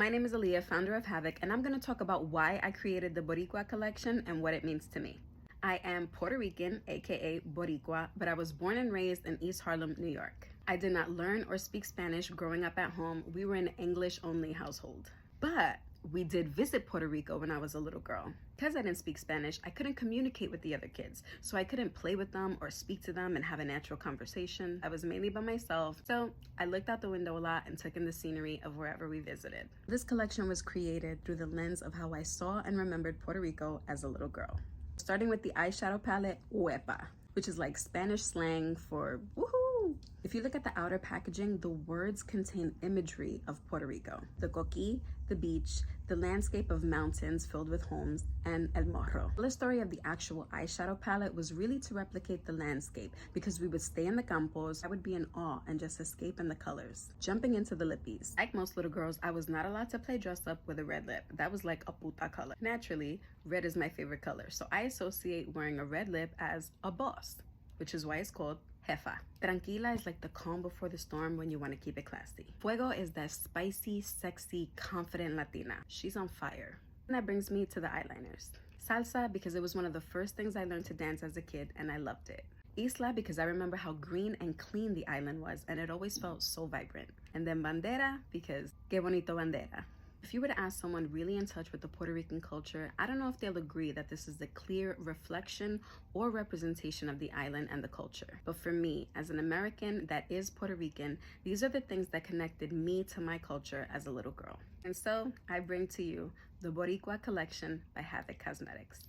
My name is Aleah, founder of Havoc, and I'm going to talk about why I created the Boricua Collection and what it means to me. I am Puerto Rican, aka Boricua, but I was born and raised in East Harlem, New York. I did not learn or speak Spanish growing up at home. We were an English-only household. But we did visit Puerto Rico when I was a little girl. Because I didn't speak Spanish, I couldn't communicate with the other kids, so I couldn't play with them or speak to them and have a natural conversation. I was mainly by myself, so I looked out the window a lot and took in the scenery of wherever we visited. This collection was created through the lens of how I saw and remembered Puerto Rico as a little girl. Starting with the eyeshadow palette, Huepa, which is like Spanish slang for woohoo. If you look at the outer packaging, the words contain imagery of Puerto Rico. The coquí, the beach, the landscape of mountains filled with homes, and El Morro. The story of the actual eyeshadow palette was really to replicate the landscape because we would stay in the campos. I would be in awe and just escape in the colors. Jumping into the lippies. Like most little girls, I was not allowed to play dress up with a red lip. That was like a puta color. Naturally, red is my favorite color, so I associate wearing a red lip as a boss, which is why it's called Jefa. Tranquila is like the calm before the storm when you want to keep it classy. Fuego is that spicy, sexy, confident Latina. She's on fire. And that brings me to the eyeliners. Salsa, because it was one of the first things I learned to dance as a kid and I loved it. Isla, because I remember how green and clean the island was and it always felt so vibrant. And then Bandera, because que bonito bandera. If you were to ask someone really in touch with the Puerto Rican culture, I don't know if they'll agree that this is the clear reflection or representation of the island and the culture. But for me, as an American that is Puerto Rican, these are the things that connected me to my culture as a little girl. And so I bring to you the Boricua Collection by Havoc Cosmetics.